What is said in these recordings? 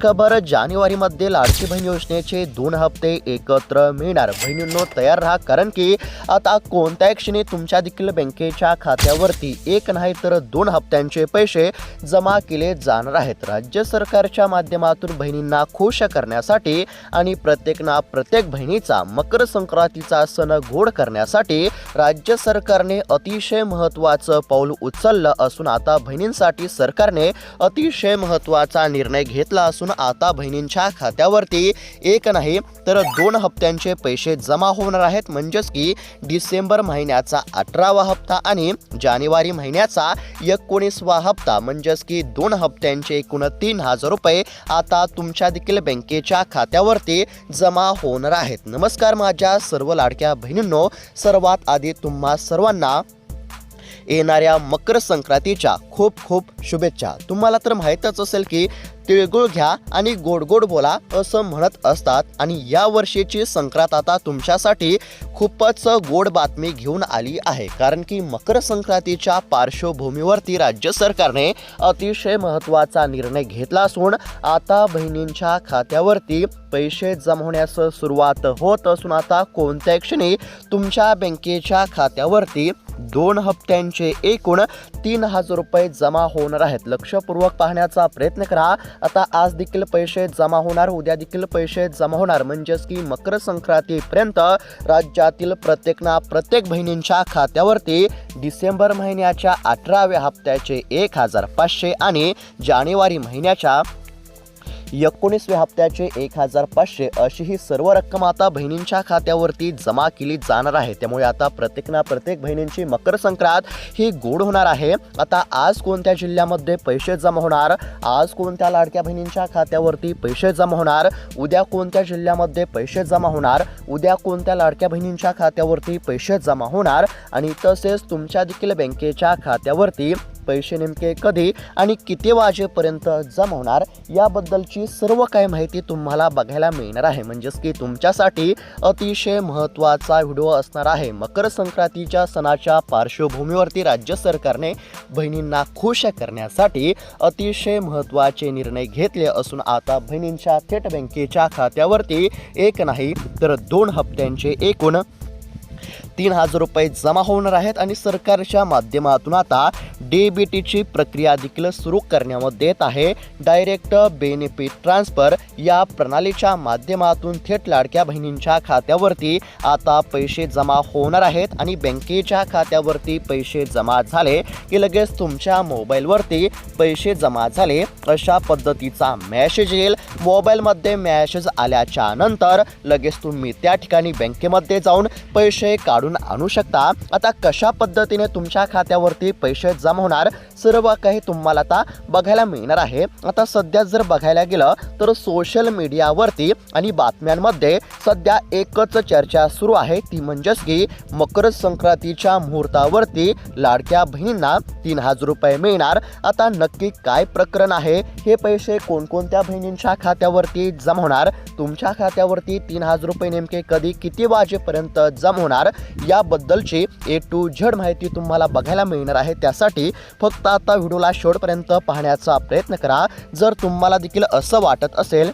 खबर जानेवारीमध्ये लाडकी बहीण योजनेचे 2 हप्ते एकत्र मिळणार। बहिणींनो तयार राहा, कारण की आता कोणत्याही क्षणी तुमच्या देखील बँकेच्या खात्यावरती एक नाही तर 2 हप्त्यांचे पैसे जमा केले जाणार आहेत। राज्य सरकारच्या माध्यमातून बहिणींना खुश करण्यासाठी आणि प्रत्येक बहिणीचा मकर संक्रांतीचा सण गोड करण्यासाठी राज्य सरकारने अतिशय महत्त्वाचं पाऊल उचललं असून आता बहिणींसाठी सरकारने अतिशय महत्त्वाचा निर्णय घेतला असून आता बहिणींच्या खात्यावरती एक नाही तर 2 हप्त्यांचे पैसे जमा होणार आहेत। म्हणजेच की डिसेंबर महिन्याचा 18वा हप्ता आणि जानेवारी महिन्याचा 19वा हप्ता, म्हणजेच की 2 हप्त्यांचे एकूण 3000 रुपये आता तुमच्या देखील बँकेच्या खात्यावरती जमा होणार आहेत। नमस्कार माझ्या सर्व लाडक्या बहिणींनो, सर्वात आधी तुम्हा सर्वांना येणाऱ्या मकर संक्रांतीच्या खूप खूप शुभेच्छा। तुम्हाला तर माहीतच असेल की तिळगुळ घ्या आणि गोड गोड बोला असं म्हणत असतात आणि या वर्षीची संक्रांत आता तुमच्यासाठी खूपच गोड बातमी घेऊन आली आहे, कारण की मकर संक्रांतीच्या पार्श्वभूमीवरती राज्य सरकारने अतिशय महत्त्वाचा निर्णय घेतला असून आता बहिणींच्या खात्यावरती पैसे जमा होण्यास सुरुवात होत असून आता कोणत्याही क्षणी तुमच्या बँकेच्या खात्यावरती 2 हप्त्यांचे एकूण 3000 रुपये जमा होणार आहेत। लक्षपूर्वक पाहण्याचा प्रयत्न करा। आता आज देखील पैसे जमा होणार, उद्या देखील पैसे जमा होणार, म्हणजेच की मकर संक्रांतीपर्यंत राज्यातील प्रत्येक बहिणींच्या खात्यावरती डिसेंबर महिन्याच्या 18व्या हप्त्याचे 1500 आणि जानेवारी महिन्याच्या 19व्या हप्त्याचे 1500 अशी ही सर्व रक्कम आता बहिणींच्या खात्यावरती जमा केली जाणार आहे। त्यामुळे आता प्रत्येक बहिणींची मकर संक्रांत ही गोड होणार आहे। आता आज कोणत्या जिल्ह्यामध्ये पैसे जमा होणार, आज कोणत्या लाडक्या बहिणींच्या खात्यावरती पैसे जमा होणार, उद्या कोणत्या जिल्ह्यामध्ये पैसे जमा होणार, उद्या कोणत्या लाडक्या बहिणींच्या खात्यावरती पैसे जमा होणार आणि तसेच तुमच्या देखील बँकेच्या खात्यावरती पैसे नेमके कधी आणि किती वाजेपर्यंत जमा होणार याबद्दलची सर्व काही माहिती तुम्हाला बघायला मिळणार आहे। म्हणजेच की तुमच्यासाठी अतिशय महत्त्वाचा व्हिडिओ असणार आहे। मकर संक्रांतीच्या सणाच्या पार्श्वभूमीवरती राज्य सरकारने बहिणींना खुश करण्यासाठी अतिशय महत्त्वाचे निर्णय घेतले असून आता बहिणींच्या थेट बँकेच्या खात्यावरती एक नाही तर 2 हप्त्यांचे एकूण 3000 रुपये जमा होणार आहेत आणि सरकारच्या माध्यमातून आता डीबीटीची प्रक्रिया देखील सुरू करण्यात येत आहे। डायरेक्ट बेनिफिट ट्रान्सफर या प्रणालीच्या माध्यमातून थेट लाडक्या बहिणींच्या खात्यावरती आता पैसे जमा होणार आहेत आणि बँकेच्या खात्यावरती पैसे जमा झाले की लगेच तुमच्या मोबाईलवरती पैसे जमा झाले अशा पद्धतीचा मेसेज येईल। मोबाईलमध्ये मेसेज आल्याच्या नंतर लगेच तुम्ही त्या ठिकाणी बँकेमध्ये जाऊन पैसे काढून आणू शकता। आता कशा पद्धतीने तुमच्या खात्यावरती पैसे जमा होणार सर्व काही तुम्हाला आता बघायला मिळणार आहे। आता सध्या जर बघायला गेलं तर सोशल मीडियावरती आणि बातम्यांमध्ये सध्या एकच चर्चा सुरू आहे, ती म्हणजेच की मकर संक्रांतीच्या मुहूर्तावरती लाडक्या बहिणींना 3000 रुपये मिळणार। आता नक्की काय प्रकरण आहे, हे पैसे कोणकोणत्या बहिणींच्या खात्यावरती जमा होणार, तुमच्या खात्यावरती 3000 रुपये नेमके कधी किती वाजेपर्यंत जमा होणार याबद्दलची A to Z माहिती तुम्हाला बघायला मिळणार आहे। त्यासाठी फक्त आता व्हिडिओला शेवटपर्यंत पाहण्याचा प्रयत्न करा। जर तुम्हाला देखील असं वाटत असेल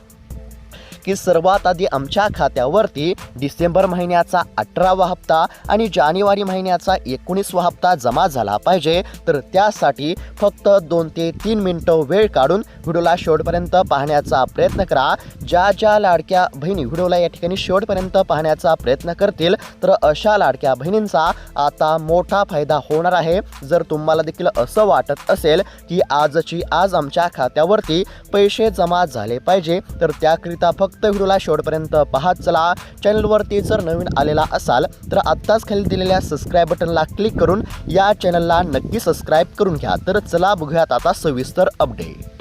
की सर्वात आधी आमच्या खात्यावरती डिसेंबर महिन्याचा 18वा हप्ता आणि जानेवारी महिन्याचा 19वा हप्ता जमा झाला पाहिजे, तर त्यासाठी फक्त 2 ते 3 मिनिटं वेळ काढून व्हिडिओला शेवटपर्यंत पाहण्याचा प्रयत्न करा। ज्या लाडक्या बहिणी व्हिडिओला या ठिकाणी शेवटपर्यंत पाहण्याचा प्रयत्न करतील तर अशा लाडक्या बहिणींचा आता मोठा फायदा होणार आहे। जर तुम्हाला देखील असं वाटत असेल की आजची आज आमच्या खात्यावरती पैसे जमा झाले पाहिजे, तर त्याकरिता फक्त व्हिडिओला शेवटपर्यंत पाहत चला। चॅनलवरती जर नवीन आलेला असाल तर आत्ताच खाली दिलेल्या सबस्क्राईब बटनला क्लिक करून या चॅनलला नक्की सबस्क्राईब करून घ्या। तर चला बघूयात आता सविस्तर अपडेट।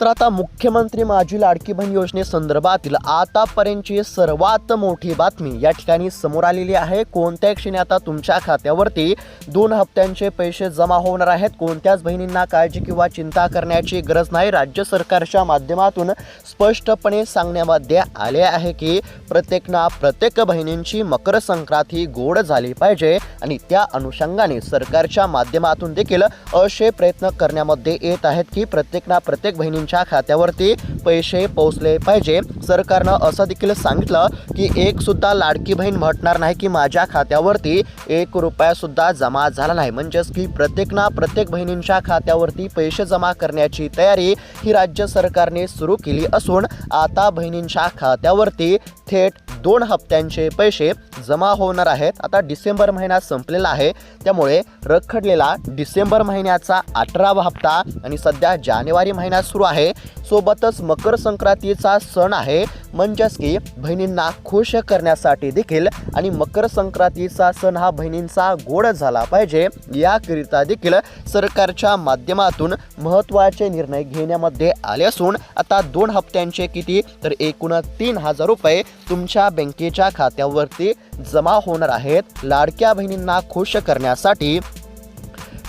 तर आता मुख्यमंत्री माझी लाडकी बहीण योजनेसंदर्भातील आतापर्यंतची सर्वात मोठी बातमी या ठिकाणी समोर आलेली आहे। कोणत्याही क्षणी आता तुमच्या खात्यावरती 2 हप्त्यांचे पैसे जमा होणार आहेत। कोणत्याच बहिणींना काळजी किंवा चिंता करण्याची गरज नाही। राज्य सरकारच्या माध्यमातून स्पष्टपणे सांगण्यामध्ये आले आहे की प्रत्येक बहिणींची मकर संक्रांत ही गोड झाली पाहिजे आणि त्या अनुषंगाने सरकारच्या माध्यमातून देखील असे प्रयत्न करण्यामध्ये येत आहेत की प्रत्येक बहिणींची बहिणींच्या खात्यावरती पैसे पोहोचले पाहिजे। सरकारनं असं देखील सांगितलं की एक सुद्धा लाडकी बहीण म्हटणार नाही की माझ्या खात्यावरती 1 रुपया सुद्धा जमा झाला नाही। म्हणजेच की प्रत्येक बहिणींच्या खात्यावरती पैसे जमा करण्याची तयारी ही राज्य सरकारने सुरू केली असून आता बहिणींच्या खात्यावरती थेट 2 हप्त्यांचे पैसे जमा होणार आहेत। आता डिसेंबर महिना संपलेला आहे, त्यामुळे रखडलेला डिसेंबर महिन्याचा 18वा हप्ता आणि सध्या जानेवारी महिना सुरू आहे, सोबतच मकर संक्रांतीचा सण आहे। म्हणजेच की बहिणींना खुश करण्यासाठी देखील आणि मकर संक्रांतीचा सण हा बहिणींचा गोड झाला पाहिजे याकरिता देखील सरकारच्या माध्यमातून महत्त्वाचे निर्णय घेण्यामध्ये आले असून आता 2 हप्त्यांचे किती तर एकूण 3000 रुपये तुमच्या बँकेच्या खात्यावरती जमा होणार आहेत। लाडक्या बहिणींना खुश करण्यासाठी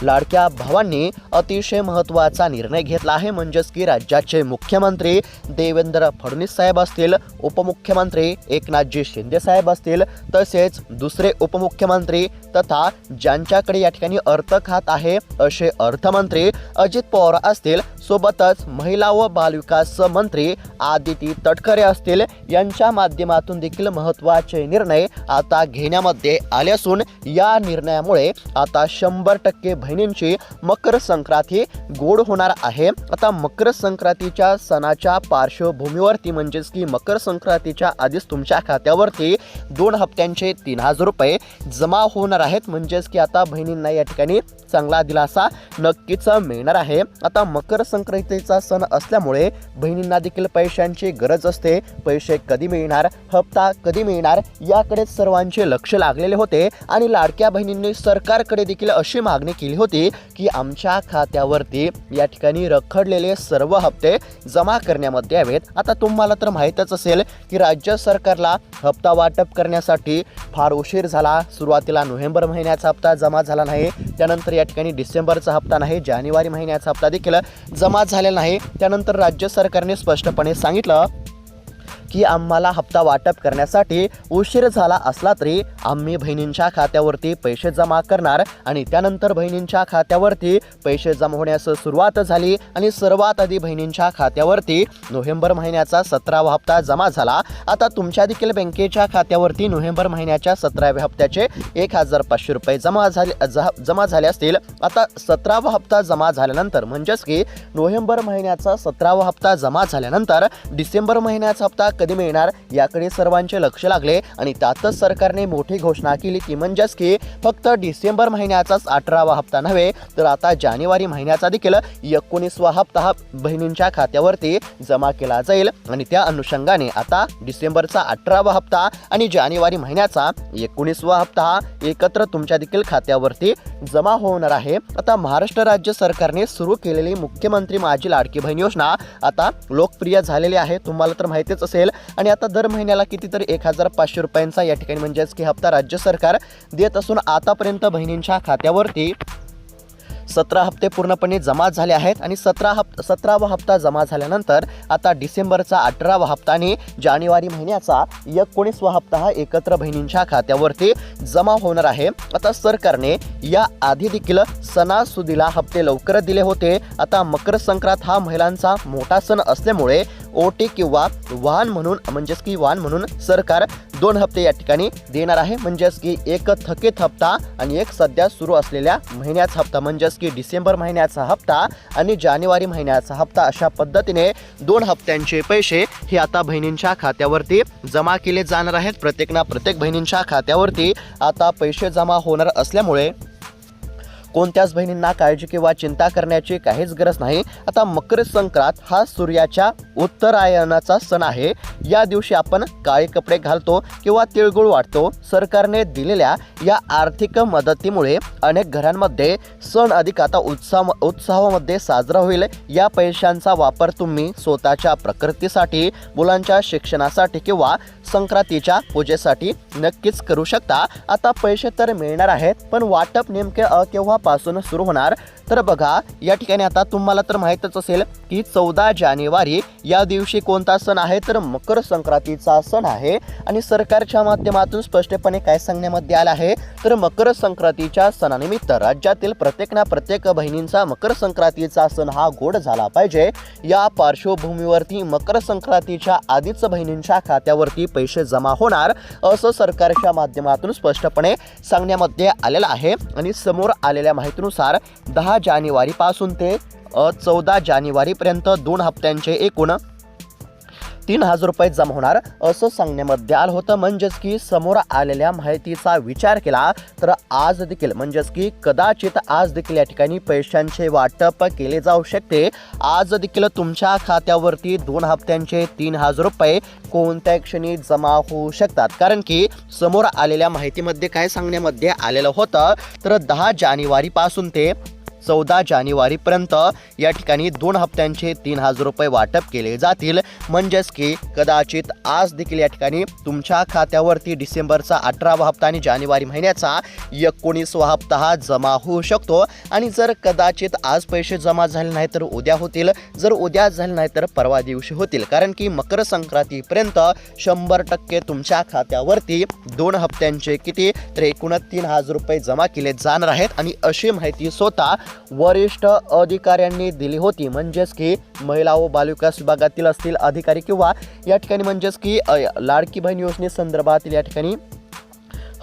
लाडक्या भावांनी अतिशय महत्त्वाचा निर्णय घेतला आहे। म्हणजेच की राज्याचे मुख्यमंत्री देवेंद्र फडणवीस साहेब असतील, उपमुख्यमंत्री एकनाथजी शिंदे साहेब असतील, तसेच दुसरे उपमुख्यमंत्री तथा ज्यांच्याकडे या ठिकाणी अर्थ खात आहे असे अर्थमंत्री अजित पवार असतील, सोबतच महिला व बालविकास मंत्री आदिती तटकरे असतील, यांच्या माध्यमातून देखील महत्त्वाचे निर्णय आता घेण्यामध्ये आले असून या निर्णयामुळे आता 100% बहिणींची मकर संक्रांती गोड होणार आहे। आता मकर संक्रांतीच्या सणाच्या पार्श्वभूमीवरती म्हणजेच की मकर संक्रांतीच्या आधीच तुमच्या खात्यावरती 2 हप्त्यांचे 3000 रुपये जमा होणार आहेत। म्हणजेच की आता बहिणींना या ठिकाणी चांगला दिलासा नक्कीच मिळणार आहे। आता मकर संक्रांतीचा सण असल्यामुळे बहिणींना देखील पैशांची गरज असते। पैसे कधी मिळणार, हप्ता कधी मिळणार याकडे सर्वांचे लक्ष लागलेले होते आणि लाडक्या बहिणींनी सरकारकडे देखील अशी मागणी केली होती की आमच्या खात्यावरती या ठिकाणी रखडलेले सर्व हप्ते जमा करण्यामध्ये यावेत। आता तुम्हाला तर माहीतच असेल की राज्य सरकारला हप्ता वाटप करण्यासाठी फार उशीर झाला। सुरुवातीला नोव्हेंबर महिन्याचा हप्ता जमा झाला नाही, त्यानंतर या ठिकाणी डिसेंबरचा हप्ता नाही, जानेवारी महिन्याचा हप्ता देखील जमा झालेला नाही। त्यानंतर राज्य सरकारने स्पष्टपणे सांगितलं की आम्हाला हप्ता वाटप करण्यासाठी उशीर झाला असला तरी आम्ही बहिणींच्या खात्यावरती पैसे जमा करणार आणि त्यानंतर बहिणींच्या खात्यावरती पैसे जमा होण्यास सुरुवात झाली आणि सर्वात आधी बहिणींच्या खात्यावरती नोव्हेंबर महिन्याचा 17वा हप्ता जमा झाला। आता तुमच्या देखील बँकेच्या खात्यावरती नोव्हेंबर महिन्याच्या 17व्या हप्त्याचे 1500 रुपये जमा झाले असतील। आता 17वा हप्ता जमा झाल्यानंतर म्हणजेच की नोव्हेंबर महिन्याचा 17वा हप्ता जमा झाल्यानंतर डिसेंबर महिन्याचा हप्ता कधी मिळणार याकडे सर्वांचे लक्ष लागले आणि त्यातच सरकारने मोठी घोषणा केली की म्हणजेच की फक्त डिसेंबर महिन्याचाच 18वा हप्ता नव्हे तर आता जानेवारी महिन्याचा देखील 19वा हप्ता हा बहिणींच्या खात्यावरती जमा केला जाईल आणि त्या अनुषंगाने आता डिसेंबरचा 18वा हप्ता आणि जानेवारी महिन्याचा 19वा हप्ता हा एकत्र तुमच्या देखील खात्यावरती जमा होणार आहे। आता महाराष्ट्र राज्य सरकारने सुरू केलेली मुख्यमंत्री माझी लाडकी बहीण योजना आता लोकप्रिय झालेली आहे, तुम्हाला तर माहितीच असेल। आणि आता दर महिन्याला कितीतरी 1500 रुपयांचा या ठिकाणी म्हणजेच की हप्ता राज्य सरकार देत असून आतापर्यंत बहिणींच्या खात्यावरती 17 हप्ते पूर्णपणे जमा झाले आहेत आणि 17वा हप्ता जमा झाल्यानंतर आता डिसेंबरचा 18वा हप्ता आणि जानेवारी महिन्याचा 19वा हप्ता हा एकत्र बहिणींच्या खात्यावरती जमा होणार आहे। आता सरकारने या आधी देखील सणासुदीला हप्ते लवकर दिले होते। आता मकर संक्रांत हा महिलांचा मोठा सण असल्यामुळे ओटी किंवा वाहन म्हणून सरकार 2 हप्ते या ठिकाणी देणार आहे। म्हणजेच की एक थकीत हप्ता आणि एक सध्या सुरू असलेल्या महिन्याचा हप्ता म्हणजेच की डिसेंबर महिन्याचा हप्ता आणि जानेवारी महिन्याचा हप्ता अशा पद्धतीने 2 हप्त्यांचे पैसे हे आता बहिणींच्या खात्यावरती जमा केले जाणार आहेत। प्रत्येक बहिणींच्या खात्यावरती आता पैसे जमा होणार असल्यामुळे कोणत्याच बहिणींना काळजी किंवा चिंता करण्याची काहीच गरज नाही। आता मकर संक्रांत हा सूर्याच्या उत्तरायणाचा सण आहे। या दिवशी आपण काळे कपडे घालतो किंवा तिळगुळ वाटतो। सरकारने दिलेल्या या आर्थिक मदतीमुळे अनेक घरांमध्ये सण अधिक आता उत्साहामध्ये साजरा होईल। या पैशांचा वापर तुम्ही स्वतःच्या प्रकृतीसाठी, मुलांच्या शिक्षणासाठी किंवा संक्रांतीच्या पूजेसाठी नक्कीच करू शकता। आता पैसे तर मिळणार आहेत, पण वाटप नेमके केव्हापासून सुरू होणार तर बघा या ठिकाणी आता तुम्हाला तर माहीतच असेल की 14 जानेवारी या दिवशी कोणता सण आहे, तर मकर संक्रांतीचा सण आहे. आणि सरकारच्या माध्यमातून स्पष्टपणे काय सांगण्यामध्ये आलं आहे, तर मकर संक्रांतीच्या सणानिमित्त राज्यातील प्रत्येक बहिणींचा मकर संक्रांतीचा सण हा गोड झाला पाहिजे. या पार्श्वभूमीवरती मकर संक्रांतीच्या आधीच बहिणींच्या खात्यावरती पैसे जमा होणार असं सरकारच्या माध्यमातून स्पष्टपणे सांगण्यामध्ये आलेलं आहे. आणि समोर आलेल्या माहितीनुसार 10 जानेवारीपासून ते 14 जानेवारीपर्यंत 2 हप्त्यांचे एकूण 3,000 रुपये जमा होणार असं सांगण्यामध्ये आलं होतं. म्हणजेच की समोर आलेल्या माहितीचा विचार केला तर आज देखील म्हणजेच की कदाचित आज देखील या ठिकाणी पैशांचे वाटप केले जाऊ शकते. आज देखील तुमच्या खात्यावरती 2 हप्त्यांचे 3,000 रुपये कोणत्या क्षणी जमा होऊ शकतात. कारण की समोर आलेल्या माहितीमध्ये काय सांगण्यामध्ये आलेलं होतं, तर 10 जानेवारीपासून ते 14 जानेवारीपर्यंत या ठिकाणी 2 हप्त्यांचे 3,000 रुपये वाटप केले जातील. म्हणजेच की कदाचित आज देखील या ठिकाणी तुमच्या खात्यावरती डिसेंबरचा 18वा हप्ता आणि जानेवारी महिन्याचा 19वा हप्ता हा जमा होऊ शकतो. आणि जर कदाचित आज पैसे जमा झाले नाही तर उद्या होतील, जर उद्या झाले नाही तर परवा दिवशी होतील. कारण की मकर संक्रांतीपर्यंत 100% तुमच्या खात्यावरती 2 हप्त्यांचे किती, तर एकूण 3,000 रुपये जमा केले जाणार आहेत. आणि अशी माहिती स्वतः वरिष्ठ अधिकाऱ्यांनी दिली होती. म्हणजेच की महिला व बालविकास विभागातील असतील अधिकारी किंवा या ठिकाणी म्हणजेच की लाडकी बहीण योजनेसंदर्भातील या ठिकाणी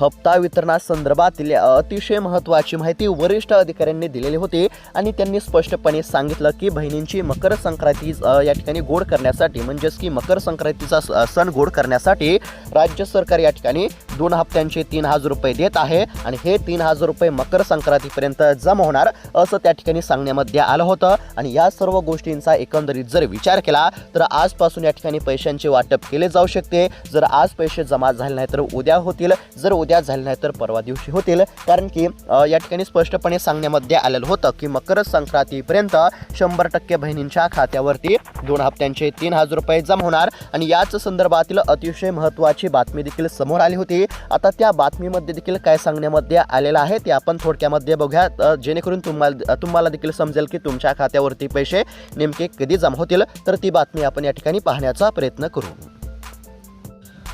हप्ता वितरणासंदर्भातील अतिशय महत्त्वाची माहिती वरिष्ठ अधिकाऱ्यांनी दिलेली होती. आणि त्यांनी स्पष्टपणे सांगितलं की बहिणींची मकर संक्रांती या ठिकाणी गोड करण्यासाठी, म्हणजेच की मकर संक्रांतीचा सण गोड करण्यासाठी राज्य सरकार या ठिकाणी 2 हप्त्यांचे 3,000 रुपये देत आहे. आणि हे 3,000 रुपये मकर संक्रांतीपर्यंत जमा होणार असं त्या ठिकाणी सांगण्यामध्ये आलं होतं. आणि या सर्व गोष्टींचा एकंदरीत जर विचार केला तर आजपासून या ठिकाणी पैशांचे वाटप केले जाऊ शकते. जर आज पैसे जमा झाले नाही तर उद्या होतील, जर उद्या झाले नाही तर परवा दिवशी होतील. कारण की या ठिकाणी स्पष्टपणे सांगण्यामध्ये आलेलं होतं की मकर संक्रांतीपर्यंत 100% बहिणींच्या खात्यावरती 2 हप्त्यांचे 3,000 रुपये जमा होणार. आणि याच संदर्भातील अतिशय महत्त्वाची बातमी देखील समोर आली होती. आता त्या बातमीमध्ये देखील काय सांगण्यामध्ये आलेलं आहे ते आपण थोडक्यामध्ये बघूया, जेणेकरून तुम्हाला देखील समजेल की तुमच्या खात्यावरती पैसे नेमके कधी जमा होतील. तर ती बातमी आपण या ठिकाणी पाहण्याचा प्रयत्न करू.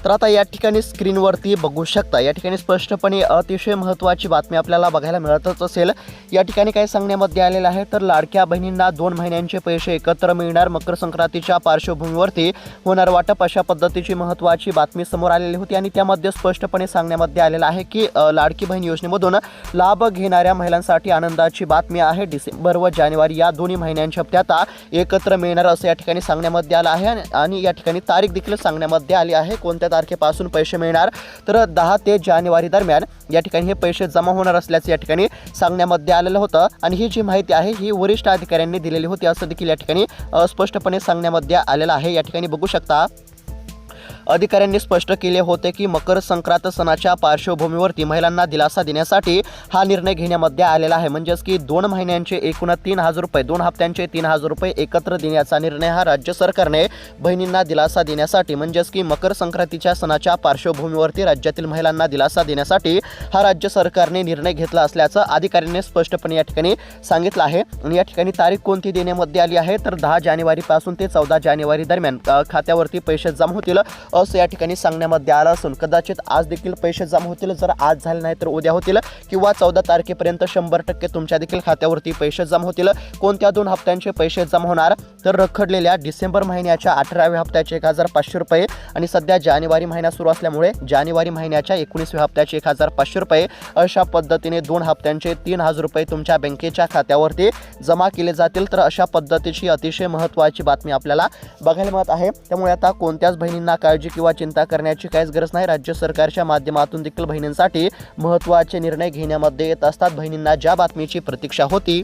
तर आता या ठिकाणी स्क्रीनवरती बघू शकता, या ठिकाणी स्पष्टपणे अतिशय महत्त्वाची बातमी आपल्याला बघायला मिळतच असेल. या ठिकाणी काय सांगण्यामध्ये आलेलं आहे, तर लाडक्या बहिणींना 2 महिन्यांचे पैसे एकत्र मिळणार, मकर संक्रांतीच्या पार्श्वभूमीवरती होणार वाटप, अशा पद्धतीची महत्त्वाची बातमी समोर आलेली होती. आणि त्यामध्ये स्पष्टपणे सांगण्यामध्ये आलेलं आहे की लाडकी बहीण योजनेमधून लाभ घेणाऱ्या महिलांसाठी आनंदाची बातमी आहे. डिसेंबर व जानेवारी या दोन्ही महिन्यांच्या हप्ते आता एकत्र मिळणार असं या ठिकाणी सांगण्यामध्ये आलं आहे. आणि या ठिकाणी तारीख देखील सांगण्यामध्ये आली आहे, कोणत्या तारखेपासून पैसे मिळणार, तर 10 ते जानेवारी दरम्यान या ठिकाणी हे पैसे जमा होणार असल्याचं या ठिकाणी सांगण्यामध्ये आलेलं होतं. आणि ही जी माहिती आहे ही वरिष्ठ अधिकाऱ्यांनी दिलेली होती असं देखील या ठिकाणी स्पष्टपणे सांगण्यामध्ये आलेलं आहे. या ठिकाणी बघू शकता अधिकाऱ्यांनी स्पष्ट केले होते की मकर संक्रांत सणाच्या पार्श्वभूमीवरती महिलांना दिलासा देण्यासाठी हा निर्णय घेण्यामध्ये आलेला आहे. म्हणजेच की 2 महिन्यांचे एकूण 3,000 रुपये, 2 हप्त्यांचे 3,000 रुपये एकत्र देण्याचा निर्णय हा राज्य सरकारने बहिणींना दिलासा देण्यासाठी, म्हणजेच की मकर संक्रांतीच्या सणाच्या पार्श्वभूमीवरती राज्यातील महिलांना दिलासा देण्यासाठी हा राज्य सरकारने निर्णय घेतला असल्याचं अधिकाऱ्यांनी स्पष्टपणे या ठिकाणी सांगितलं आहे. आणि या ठिकाणी तारीख कोणती देण्यामध्ये आली आहे, तर 10 जानेवारीपासून ते 14 जानेवारी दरम्यान खात्यावरती पैसे जमा होतील असं या ठिकाणी सांगण्यामध्ये आलं असून कदाचित आज देखील पैसे जमा होतील, जर आज झाले नाही तर उद्या होतील, किंवा 14 तारखेपर्यंत 100% तुमच्या देखील खात्यावरती पैसे जमा होतील. कोणत्या 2 हप्त्यांचे पैसे जमा होणार, तर रखडलेल्या डिसेंबर महिन्याच्या 18व्या हप्त्याचे 1,500 रुपये आणि सध्या जानेवारी महिना सुरू असल्यामुळे जानेवारी महिन्याच्या 19व्या हप्त्याचे 1,500 रुपये अशा पद्धतीने 2 हप्त्यांचे 3,000 रुपये तुमच्या बँकेच्या खात्यावरती जमा केले जातील. तर अशा पद्धतीची अतिशय महत्त्वाची बातमी आपल्याला बघायला मिळत आहे. त्यामुळे आता कोणत्याच बहिणींना काळजी किंवा चिंता करण्याची काहीच गरज नाही. राज्य सरकारच्या माध्यमातून देखील बहिणींसाठी महत्त्वाचे निर्णय घेण्यामध्ये येत असतात. बहिणींना ज्या बातमीची प्रतीक्षा होती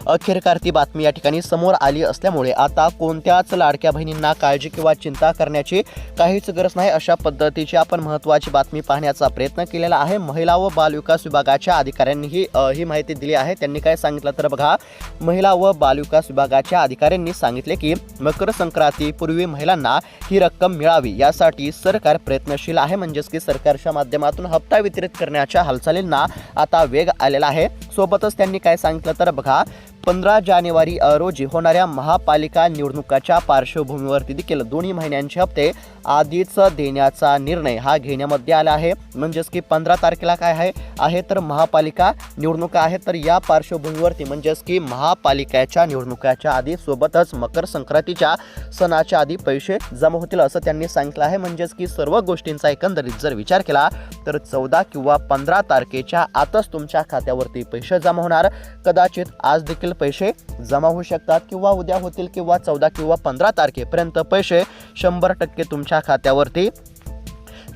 अखेरकार ती बातमी या ठिकाणी समोर आली असल्यामुळे आता कोणत्याच लाडक्या बहिणींना काळजी किंवा चिंता करण्याची काहीच गरज नाही, अशा पद्धतीची आपण महत्त्वाची बातमी पाहण्याचा प्रयत्न केलेला आहे. महिला व बालविकास विभागाच्या अधिकाऱ्यांनी ही माहिती दिली आहे. त्यांनी काय सांगितलं तर बघा, महिला व बालविकास विभागाच्या अधिकाऱ्यांनी सांगितले की मकर संक्रांतीपूर्वी महिलांना ही रक्कम मिळावी यासाठी सरकार प्रयत्नशील आहे. म्हणजेच की सरकारच्या माध्यमातून हप्ता वितरित करण्याच्या हालचालींना आता वेग आलेला आहे. सोबतच त्यांनी काय सांगितलं तर बघा, 15 जानेवारी रोजी होणाऱ्या महापालिका निवडणुकाच्या पार्श्वभूमीवरती देखील दोन्ही महिन्यांचे हप्ते आधीच देण्याचा निर्णय हा घेण्यामध्ये आला आहे. म्हणजेच की 15 तारखेला काय आहे तर महापालिका निवडणुका आहे. तर या पार्श्वभूमीवरती म्हणजेच की महापालिकेच्या निवडणुकाच्या आधी सोबतच मकर संक्रांतीच्या सणाच्या आधी पैसे जमा होतील असं त्यांनी सांगितलं आहे. म्हणजेच की सर्व गोष्टींचा एकंदरीत जर विचार केला तर 14 किंवा 15 तारखेच्या आतच तुमच्या खात्यावरती पैसे जमा होणार. कदाचित आज देखील पैसे जमा होऊ शकतात किंवा उद्या होतील किंवा 14 किंवा 15 तारखेपर्यंत पैसे 100% तुमच्या खात्यावरती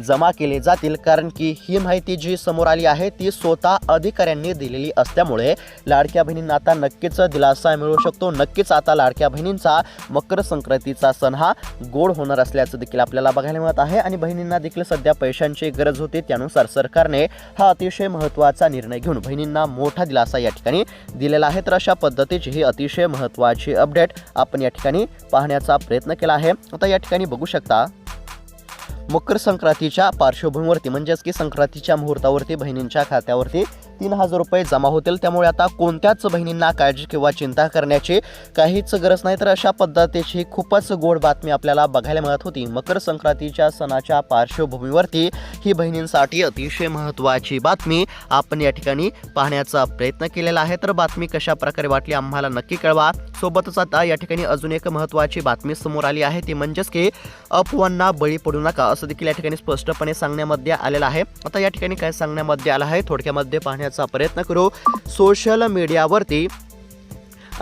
जमा केले जातील. कारण की ही माहिती जी समोर आली आहे ती स्वतः अधिकाऱ्यांनी दिलेली असल्यामुळे लाडक्या बहिणींना आता नक्कीच दिलासा मिळू शकतो. नक्कीच आता लाडक्या बहिणींचा मकर संक्रांतीचा सण हा गोड होणार असल्याचं देखील आपल्याला बघायला मिळत आहे. आणि बहिणींना देखील सध्या पैशांची गरज होती, त्यानुसार सरकारने हा अतिशय महत्त्वाचा निर्णय घेऊन बहिणींना मोठा दिलासा या ठिकाणी दिलेला आहे. तर अशा पद्धतीची ही अतिशय महत्त्वाची अपडेट आपण या ठिकाणी पाहण्याचा प्रयत्न केला आहे. आता या ठिकाणी बघू शकता, मकर संक्रांतीच्या पार्श्वभूमीवरती म्हणजेच की संक्रांतीच्या मुहूर्तावरती बहिणींच्या खात्यावरती 3000 रुपये जमा होतील. त्यामुळे आता कोणत्याच बहिणींना काळजी किंवा चिंता करण्याची काहीच गरज नाही. तर अशा पद्धतीची खूपच गोड बातमी आपल्याला बघायला मिळत होती. मकर संक्रांतीच्या सणाच्या पार्श्वभूमीवरती ही बहिणींसाठी अतिशय महत्त्वाची बातमी आपण या ठिकाणी पाहण्याचा प्रयत्न केलेला आहे. तर बातमी कशा प्रकारे वाटली आम्हाला नक्की कळवा. सोबतच आता या ठिकाणी अजून एक महत्त्वाची बातमी समोर आली आहे, ती म्हणजेच की अफवांना बळी पडू नका असं देखील या ठिकाणी स्पष्टपणे सांगण्यामध्ये आलेलं आहे. आता या ठिकाणी काय सांगण्यामध्ये आलं आहे थोडक्यामध्ये पाहण्याचा प्रयत्न करू. सोशल मीडियावरती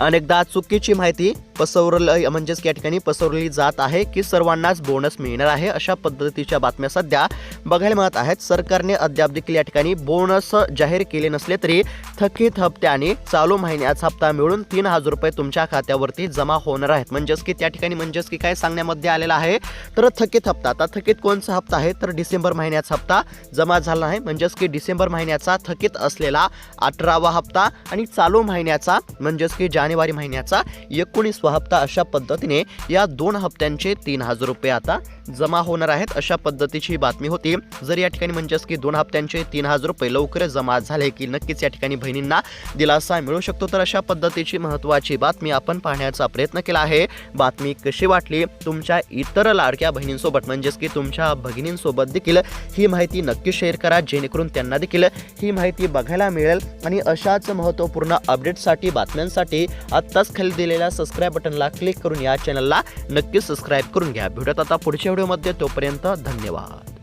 अनेकदा चुकीची माहिती म्हणजेच या ठिकाणी पसरवली जात आहे की सर्वांनाच बोनस मिळणार आहे. अशा पद्धतीच्या बातम्या सध्या बघायला मिळत आहेत. सरकारने अद्याप देखील या ठिकाणी बोनस जाहीर केले नसले तरी थकीत हप्त्याने चालू महिन्याचा हप्ता मिळून 3000 रुपये तुमच्या खात्यावरती जमा होणार आहेत. म्हणजेच की त्या ठिकाणी म्हणजेच की काय सांगण्यामध्ये आलेलं आहे तर थकीत हप्ता, आता थकीत कोणचा हप्ता आहे तर डिसेंबर महिन्याचा हप्ता जमा झाला आहे. म्हणजेच की डिसेंबर महिन्याचा थकीत असलेला 18वा हप्ता आणि चालू महिन्याचा म्हणजेच की जानेवारी महिन्याचा 19वा हप्ता, अशा पद्धतीने या 2 हप्त्यांचे 3000 रुपये आता जमा होणार आहेत. अशा पद्धतीची बातमी होती. जर या ठिकाणी म्हणजेच की 2 हप्त्यांचे 3000 रुपये लवकर जमा झाले की नक्कीच या ठिकाणी बहिणींना दिलासा मिळू शकतो. तर अशा पद्धतीची महत्त्वाची बातमी आपण पाहण्याचा प्रयत्न केला आहे. बातमी कशी वाटली तुमच्या इतर लाडक्या बहिणींसोबत म्हणजेच की तुमच्या भगिनींसोबत देखील ही माहिती नक्की शेअर करा, जेणेकरून त्यांना देखील ही माहिती बघायला मिळेल. आणि अशाच महत्त्वपूर्ण अपडेटसाठी बातम्यांसाठी आत्ताच खाली दिलेल्या सबस्क्राईब बटनला क्लिक करून या चॅनलला नक्की सबस्क्राईब करून घ्या. भेटूयात आता पुढच्या व्हिडिओमध्ये, तोपर्यंत धन्यवाद.